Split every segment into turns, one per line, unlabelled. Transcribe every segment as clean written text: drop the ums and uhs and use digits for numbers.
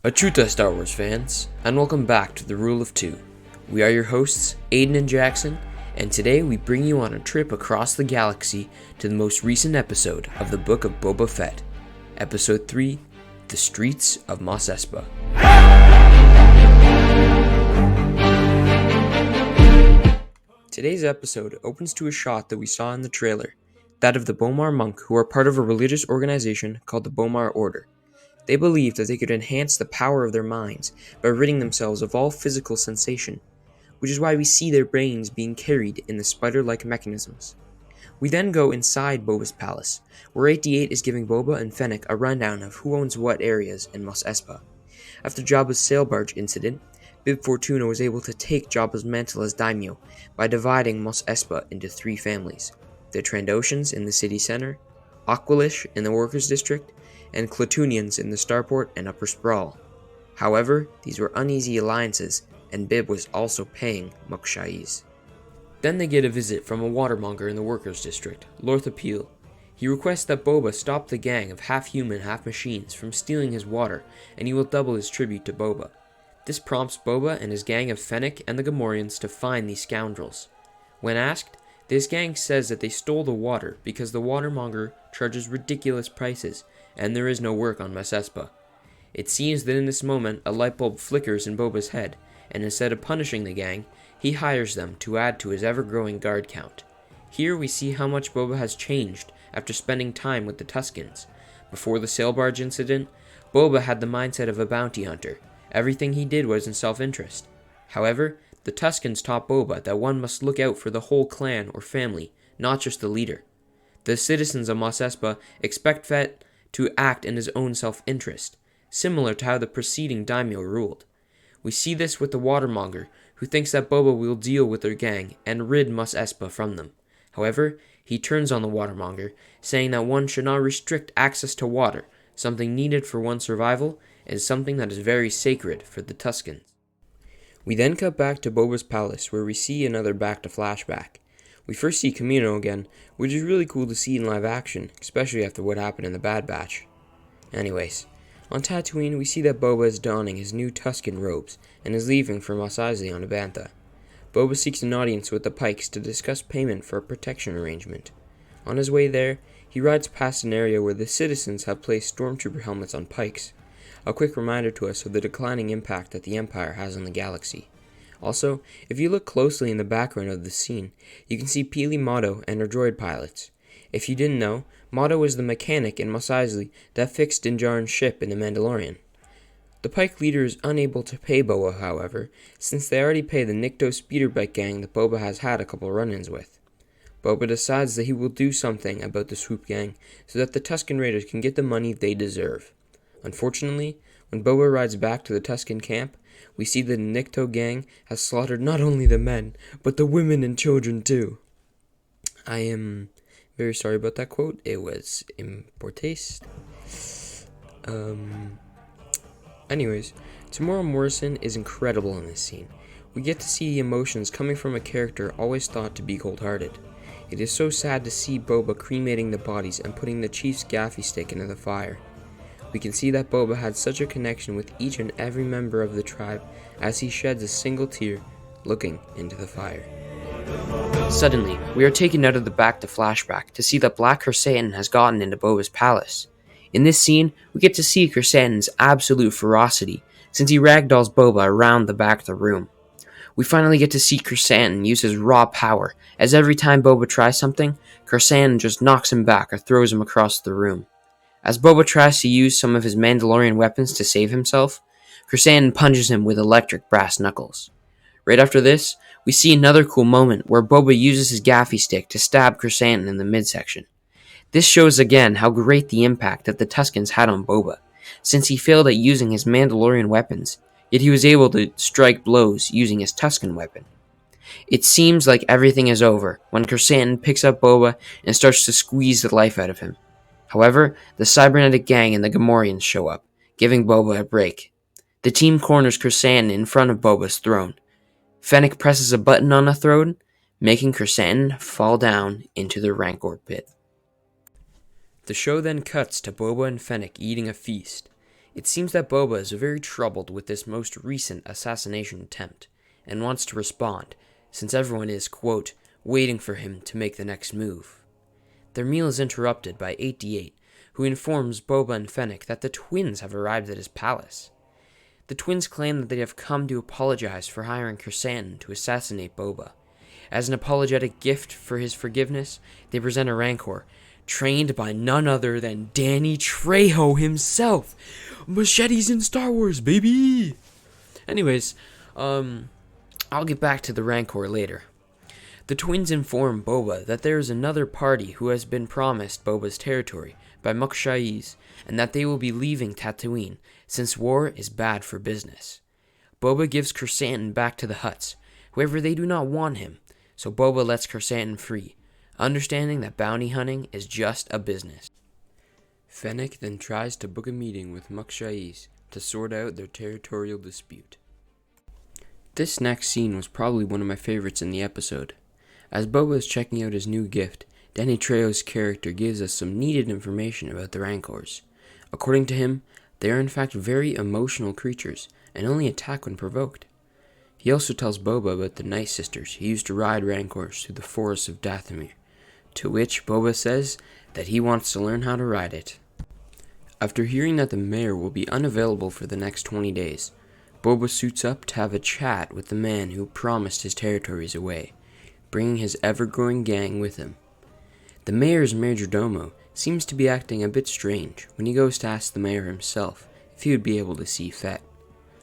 Achuta Star Wars fans, and welcome back to the Rule of Two. We are your hosts, Aiden and Jackson, and today we bring you on a trip across the galaxy to the most recent episode of the Book of Boba Fett, Episode 3, The Streets of Mos Espa. Today's episode opens to a shot that we saw in the trailer, that of the Bomar monk who are part of a religious organization called the Bomar Order. They believed that they could enhance the power of their minds by ridding themselves of all physical sensation, which is why we see their brains being carried in the spider-like mechanisms. We then go inside Boba's palace, where 88 is giving Boba and Fennec a rundown of who owns what areas in Mos Espa. After Jabba's sail barge incident, Bib Fortuna was able to take Jabba's mantle as daimyo by dividing Mos Espa into three families: the Trandoshans in the city center, Aqualish in the workers' district, and Klatooinians in the starport and upper sprawl. However, these were uneasy alliances, and Bib was also paying Mokshais. Then they get a visit from a watermonger in the workers' district, Lorth Appeal. He requests that Boba stop the gang of half-human, half-machines from stealing his water, and he will double his tribute to Boba. This prompts Boba and his gang of Fennec and the Gamorreans to find these scoundrels. When asked, this gang says that they stole the water because the watermonger charges ridiculous prices, and there is no work on Mos Espa. It seems that in this moment a light bulb flickers in Boba's head, and instead of punishing the gang, he hires them to add to his ever-growing guard count. Here we see how much Boba has changed after spending time with the Tuskens. Before the sail barge incident, Boba had the mindset of a bounty hunter. Everything he did was in self-interest. However, the Tuskens taught Boba that one must look out for the whole clan or family, not just the leader. The citizens of Mos Espa expect Fett to act in his own self-interest, similar to how the preceding daimyo ruled. We see this with the watermonger, who thinks that Boba will deal with their gang and rid Mos Espa from them. However, he turns on the watermonger, saying that one should not restrict access to water, something needed for one's survival, and something that is very sacred for the Tuskens. We then cut back to Boba's palace, where we see another back-to-flashback. We first see Kamino again, which is really cool to see in live action, especially after what happened in the Bad Batch. Anyways, on Tatooine we see that Boba is donning his new Tusken robes, and is leaving for Mos Eisley on a bantha. Boba seeks an audience with the Pykes to discuss payment for a protection arrangement. On his way there, he rides past an area where the citizens have placed stormtrooper helmets on Pykes, a quick reminder to us of the declining impact that the Empire has on the galaxy. Also, if you look closely in the background of this scene, you can see Pili Motto and her droid pilots. If you didn't know, Motto is the mechanic in Mos Eisley that fixed Din Djarin's ship in The Mandalorian. The Pyke leader is unable to pay Boba, however, since they already pay the Nikto speederbike gang that Boba has had a couple run-ins with. Boba decides that he will do something about the swoop gang so that the Tusken Raiders can get the money they deserve. Unfortunately, when Boba rides back to the Tusken camp, we see that the Nikto gang has slaughtered not only the men, but the women and children too. I am very sorry about that quote. It was in poor taste. Anyways, Tamora Morrison is incredible in this scene. We get to see the emotions coming from a character always thought to be cold-hearted. It is so sad to see Boba cremating the bodies and putting the chief's gaffi stick into the fire. We can see that Boba had such a connection with each and every member of the tribe as he sheds a single tear looking into the fire. Suddenly, we are taken out of the back-to-flashback to see that Black Krrsantan has gotten into Boba's palace. In this scene, we get to see Krrsantan's absolute ferocity, since he ragdolls Boba around the back of the room. We finally get to see Krrsantan use his raw power, as every time Boba tries something, Krrsantan just knocks him back or throws him across the room. As Boba tries to use some of his Mandalorian weapons to save himself, Krrsantan punches him with electric brass knuckles. Right after this, we see another cool moment where Boba uses his gaffi stick to stab Krrsantan in the midsection. This shows again how great the impact that the Tuskens had on Boba, since he failed at using his Mandalorian weapons, yet he was able to strike blows using his Tusken weapon. It seems like everything is over when Krrsantan picks up Boba and starts to squeeze the life out of him. However, the cybernetic gang and the Gamorreans show up, giving Boba a break. The team corners Krrsantan in front of Boba's throne. Fennec presses a button on the throne, making Krrsantan fall down into the Rancor pit. The show then cuts to Boba and Fennec eating a feast. It seems that Boba is very troubled with this most recent assassination attempt, and wants to respond, since everyone is, quote, waiting for him to make the next move. Their meal is interrupted by 88, who informs Boba and Fennec that the twins have arrived at his palace. The twins claim that they have come to apologize for hiring Chrysanthemum to assassinate Boba. As an apologetic gift for his forgiveness, they present a Rancor, trained by none other than Danny Trejo himself. Machetes in Star Wars, baby! Anyways, I'll get back to the Rancor later. The twins inform Boba that there is another party who has been promised Boba's territory by Mos Espa, and that they will be leaving Tatooine, since war is bad for business. Boba gives Chrysanthemum back to the Hutts. However, they do not want him, so Boba lets Chrysanthemum free, understanding that bounty hunting is just a business. Fennec then tries to book a meeting with Mos Espa to sort out their territorial dispute. This next scene was probably one of my favorites in the episode. As Boba is checking out his new gift, Danny Trejo's character gives us some needed information about the Rancors. According to him, they are in fact very emotional creatures, and only attack when provoked. He also tells Boba about the Night Sisters who used to ride Rancors through the forests of Dathomir, to which Boba says that he wants to learn how to ride it. After hearing that the mayor will be unavailable for the next 20 days, Boba suits up to have a chat with the man who promised his territories away, bringing his ever-growing gang with him. The mayor's majordomo seems to be acting a bit strange when he goes to ask the mayor himself if he would be able to see Fett.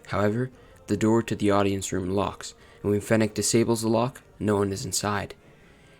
However, the door to the audience room locks, and when Fennec disables the lock, no one is inside.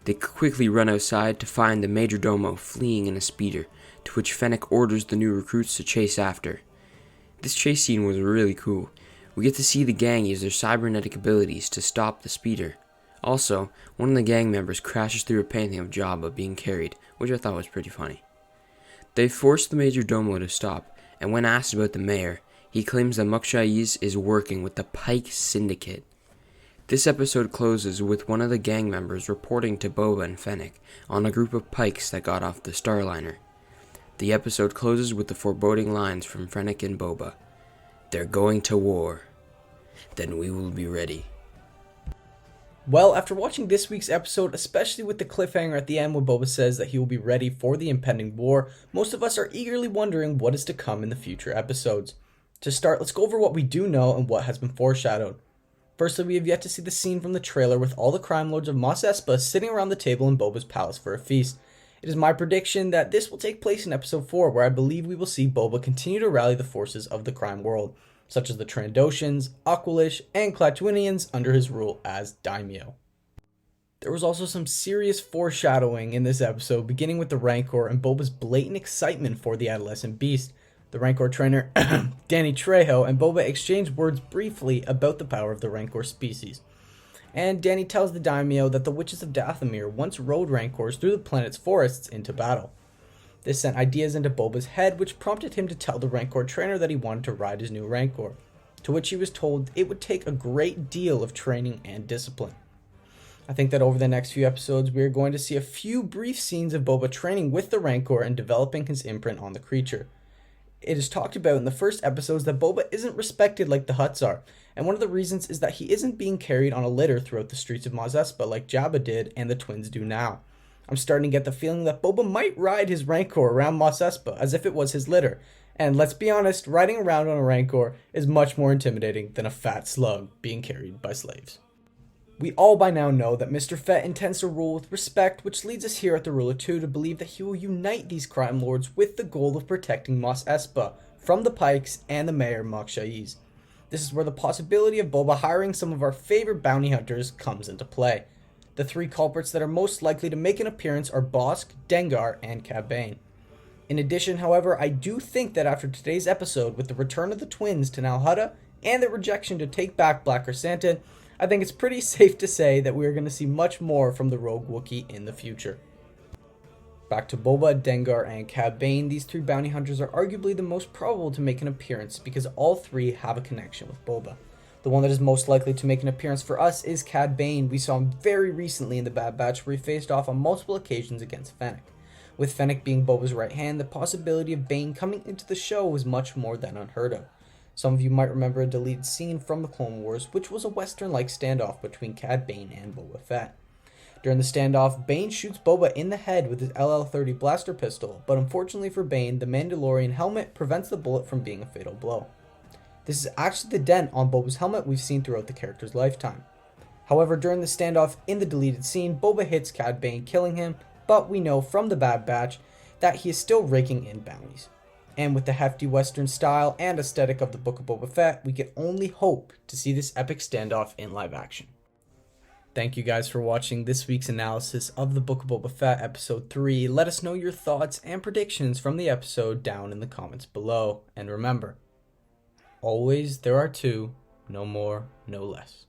They quickly run outside to find the majordomo fleeing in a speeder, to which Fennec orders the new recruits to chase after. This chase scene was really cool. We get to see the gang use their cybernetic abilities to stop the speeder. Also, one of the gang members crashes through a painting of Jabba being carried, which I thought was pretty funny. They force the majordomo to stop, and when asked about the mayor, he claims that Mos Espa is working with the Pyke Syndicate. This episode closes with one of the gang members reporting to Boba and Fennec on a group of Pikes that got off the Starliner. The episode closes with the foreboding lines from Fennec and Boba. They're going to war. Then we will be ready.
Well, after watching this week's episode, especially with the cliffhanger at the end when Boba says that he will be ready for the impending war, most of us are eagerly wondering what is to come in the future episodes. To start, let's go over what we do know and what has been foreshadowed. Firstly, we have yet to see the scene from the trailer with all the crime lords of Mos Espa sitting around the table in Boba's palace for a feast. It is my prediction that this will take place in episode 4, where I believe we will see Boba continue to rally the forces of the crime world, such as the Trandoshans, Aqualish, and Klatooinians under his rule as daimyo. There was also some serious foreshadowing in this episode, beginning with the Rancor and Boba's blatant excitement for the adolescent beast. The Rancor trainer, Danny Trejo, and Boba exchange words briefly about the power of the Rancor species. And Danny tells the daimyo that the witches of Dathomir once rode Rancors through the planet's forests into battle. This sent ideas into Boba's head, which prompted him to tell the Rancor trainer that he wanted to ride his new Rancor, to which he was told it would take a great deal of training and discipline. I think that over the next few episodes, we are going to see a few brief scenes of Boba training with the Rancor and developing his imprint on the creature. It is talked about in the first episodes that Boba isn't respected like the Hutts are, and one of the reasons is that he isn't being carried on a litter throughout the streets of Mos Espa like Jabba did and the twins do now. I'm starting to get the feeling that Boba might ride his Rancor around Mos Espa as if it was his litter, and let's be honest, riding around on a Rancor is much more intimidating than a fat slug being carried by slaves. We all by now know that Mr. Fett intends to rule with respect, which leads us here at the Ruler 2 to believe that he will unite these crime lords with the goal of protecting Mos Espa from the Pikes and the Mayor Mos Espa. This is where the possibility of Boba hiring some of our favorite bounty hunters comes into play. The three culprits that are most likely to make an appearance are Bossk, Dengar, and Cad Bane. In addition, however, I do think that after today's episode, with the return of the twins to Nal Hutta and their rejection to take back Black Chrysanthemum, I think it's pretty safe to say that we are going to see much more from the rogue Wookiee in the future. Back to Boba, Dengar, and Cad Bane, these three bounty hunters are arguably the most probable to make an appearance because all three have a connection with Boba. The one that is most likely to make an appearance for us is Cad Bane. We saw him very recently in the Bad Batch where he faced off on multiple occasions against Fennec. With Fennec being Boba's right hand, the possibility of Bane coming into the show was much more than unheard of. Some of you might remember a deleted scene from the Clone Wars, which was a Western-like standoff between Cad Bane and Boba Fett. During the standoff, Bane shoots Boba in the head with his LL-30 blaster pistol, but unfortunately for Bane, the Mandalorian helmet prevents the bullet from being a fatal blow. This is actually the dent on Boba's helmet we've seen throughout the character's lifetime. However, during the standoff in the deleted scene, Boba hits Cad Bane, killing him, but we know from the Bad Batch that he is still raking in bounties. And with the hefty Western style and aesthetic of the Book of Boba Fett, we can only hope to see this epic standoff in live action. Thank you guys for watching this week's analysis of the Book of Boba Fett Episode 3. Let us know your thoughts and predictions from the episode down in the comments below. And remember, always there are two, no more, no less.